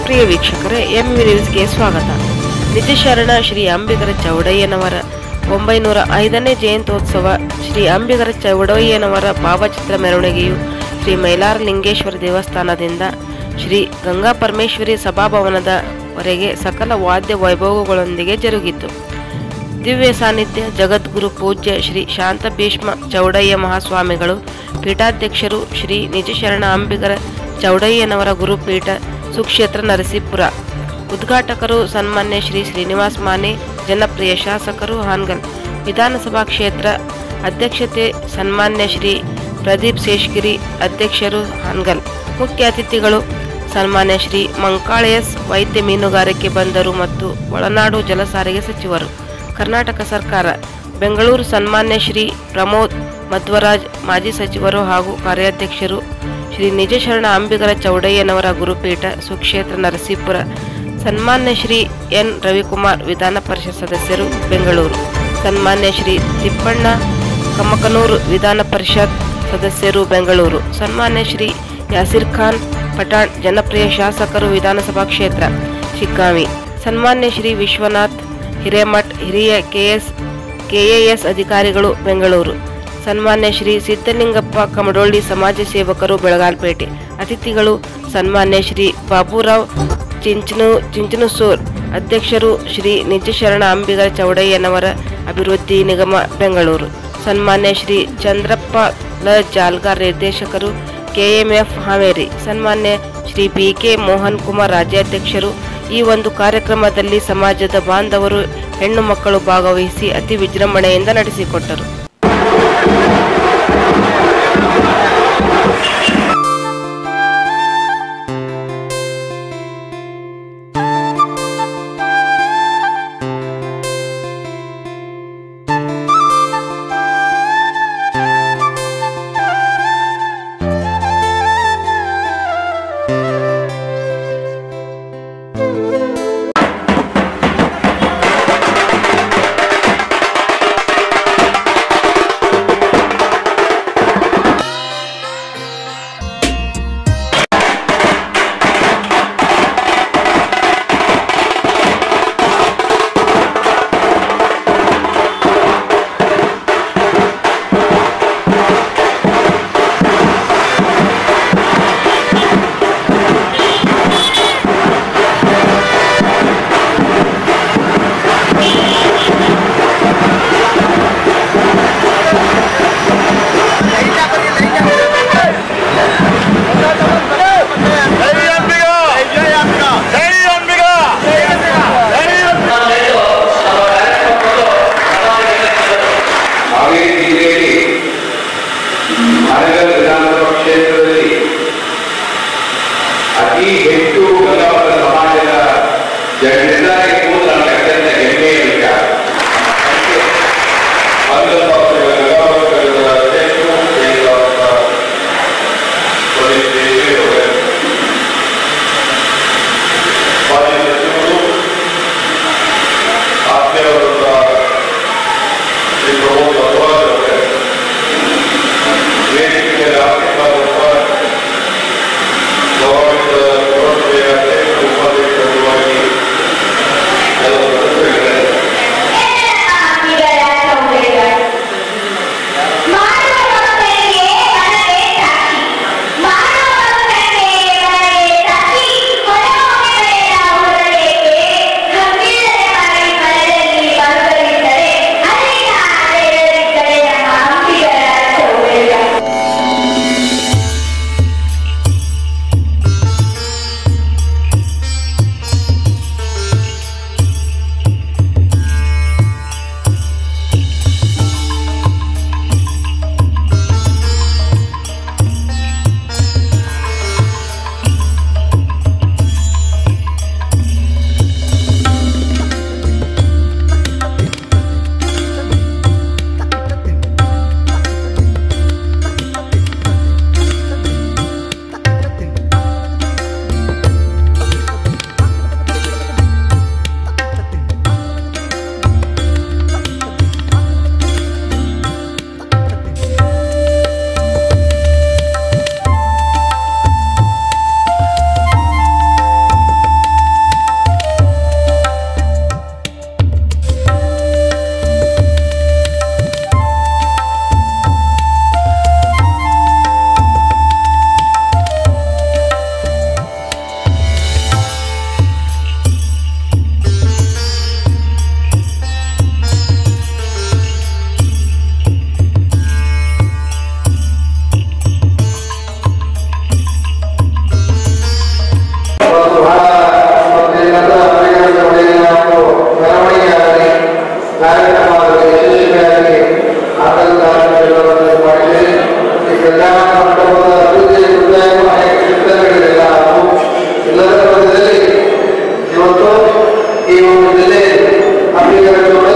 ಪ್ರಿಯ ವೀಕ್ಷಕರೇ, ಎಂವಿ ನ್ಯೂಸ್ಗೆ ಸ್ವಾಗತ. ನಿಜಶರಣ ಶ್ರೀ ಅಂಬಿಗರ ಚೌಡಯ್ಯನವರ 905ನೇ ಜಯಂತ್ಯೋತ್ಸವ. ಶ್ರೀ ಅಂಬಿಗರ ಚೌಡಯ್ಯನವರ ಭಾವಚಿತ್ರ ಮೆರವಣಿಗೆಯು ಶ್ರೀ ಮೈಲಾರಲಿಂಗೇಶ್ವರ ದೇವಸ್ಥಾನದಿಂದ ಶ್ರೀ ಗಂಗಾ ಪರಮೇಶ್ವರಿ ಸಭಾಭವನದವರೆಗೆ ಸಕಲ ವಾದ್ಯ ವೈಭವಗಳೊಂದಿಗೆ ಜರುಗಿತು. ದಿವ್ಯ ಸಾನ್ನಿಧ್ಯ ಜಗದ್ಗುರು ಪೂಜ್ಯ ಶ್ರೀ ಶಾಂತ ಭೀಷ್ಮ ಚೌಡಯ್ಯ ಮಹಾಸ್ವಾಮಿಗಳು, ಪೀಠಾಧ್ಯಕ್ಷರು ಶ್ರೀ ನಿಜಶರಣ ಅಂಬಿಗರ ಚೌಡಯ್ಯನವರ ಗುರುಪೀಠ ಸುಕ್ಷೇತ್ರ ನರಸೀಪುರ, ಉದ್ಘಾಟಕರು ಸನ್ಮಾನ್ಯ ಶ್ರೀ ಶ್ರೀನಿವಾಸ್ ಮಾನೆ, ಜನಪ್ರಿಯ ಶಾಸಕರು ಹಾನಗಲ್ ವಿಧಾನಸಭಾ ಕ್ಷೇತ್ರ, ಅಧ್ಯಕ್ಷತೆ ಸನ್ಮಾನ್ಯ ಶ್ರೀ ಪ್ರದೀಪ್ ಶೇಷಗಿರಿ, ಅಧ್ಯಕ್ಷರು ಹಾನಗಲ್. ಮುಖ್ಯ ಅತಿಥಿಗಳು ಸನ್ಮಾನ್ಯ ಶ್ರೀ ಮಂಕಾಳೆಯಸ್, ವೈದ್ಯ ಮೀನುಗಾರಿಕೆ ಬಂದರು ಮತ್ತು ಒಳನಾಡು ಜಲಸಾರಿಗೆ ಸಚಿವರು, ಕರ್ನಾಟಕ ಸರ್ಕಾರ, ಬೆಂಗಳೂರು ಸನ್ಮಾನ್ಯ ಶ್ರೀ ಪ್ರಮೋದ್ ಮಧ್ವರಾಜ್, ಮಾಜಿ ಸಚಿವರು ಹಾಗೂ ಕಾರ್ಯಾಧ್ಯಕ್ಷರು, ಶ್ರೀ ನಿಜಶರಣ ಅಂಬಿಗರ ಚೌಡಯ್ಯನವರ ಗುರುಪೀಠ ಸುಕ್ಷೇತ್ರ ನರಸೀಪುರ, ಸನ್ಮಾನ್ಯ ಶ್ರೀ ಎನ್ ರವಿಕುಮಾರ್, ವಿಧಾನ ಪರಿಷತ್ ಸದಸ್ಯರು, ಬೆಂಗಳೂರು, ಸನ್ಮಾನ್ಯ ಶ್ರೀ ತಿಪ್ಪಣ್ಣ ಕಮಕನೂರು, ವಿಧಾನ ಪರಿಷತ್ ಸದಸ್ಯರು, ಬೆಂಗಳೂರು, ಸನ್ಮಾನ್ಯ ಶ್ರೀ ಯಾಸಿರ್ ಖಾನ್ ಪಠಾಣ್, ಜನಪ್ರಿಯ ಶಾಸಕರು, ವಿಧಾನಸಭಾ ಕ್ಷೇತ್ರ, ಶಿಗ್ಗಾಂವಿ, ಸನ್ಮಾನ್ಯ ಶ್ರೀ ವಿಶ್ವನಾಥ್ ಹಿರೇಮಠ್, ಹಿರಿಯ ಕೆಎಎಸ್ ಅಧಿಕಾರಿಗಳು, ಬೆಂಗಳೂರು, ಸನ್ಮಾನ್ಯ ಶ್ರೀ ಸಿದ್ದಲಿಂಗಪ್ಪ ಕಮಡೊಳ್ಳಿ, ಸಮಾಜ ಸೇವಕರು, ಬೆಳಗಾಲ್ಪೇಟೆ. ಅತಿಥಿಗಳು ಸನ್ಮಾನ್ಯ ಶ್ರೀ ಬಾಬುರಾವ್ ಚಿಂಚನಸೂರ್, ಅಧ್ಯಕ್ಷರು, ಶ್ರೀ ನಿಜಶರಣ ಅಂಬಿಗರ ಚೌಡಯ್ಯನವರ ಅಭಿವೃದ್ಧಿ ನಿಗಮ, ಬೆಂಗಳೂರು, ಸನ್ಮಾನ್ಯ ಶ್ರೀ ಚಂದ್ರಪ್ಪ ಲ ಜಾಲ್ಗಾರ್, ನಿರ್ದೇಶಕರು, ಕೆಎಂಎಫ್ ಹಾವೇರಿ, ಸನ್ಮಾನ್ಯ ಶ್ರೀ ಬಿಕೆ ಮೋಹನ್ ಕುಮಾರ್, ರಾಜ್ಯಾಧ್ಯಕ್ಷರು. ಈ ಒಂದು ಕಾರ್ಯಕ್ರಮದಲ್ಲಿ ಸಮಾಜದ ಬಾಂಧವರು, ಹೆಣ್ಣು ಮಕ್ಕಳು ಭಾಗವಹಿಸಿ ಅತಿ ವಿಜೃಂಭಣೆಯಿಂದ ನಡೆಸಿಕೊಟ್ಟರು. ಹಾನಗಲ್ ವಿಧಾನಸಭಾ ಕ್ಷೇತ್ರದಲ್ಲಿ ಅತಿ ಹೆಚ್ಚು ಗಂಗಾವರ ಸಮಾಜದ ಜನರಿದ್ದಾರೆ ಎಂಬುದು ನನಗೆ ಅತ್ಯಂತ ಹೆಮ್ಮೆಯ ವಿಚಾರ. ಇವತ್ತು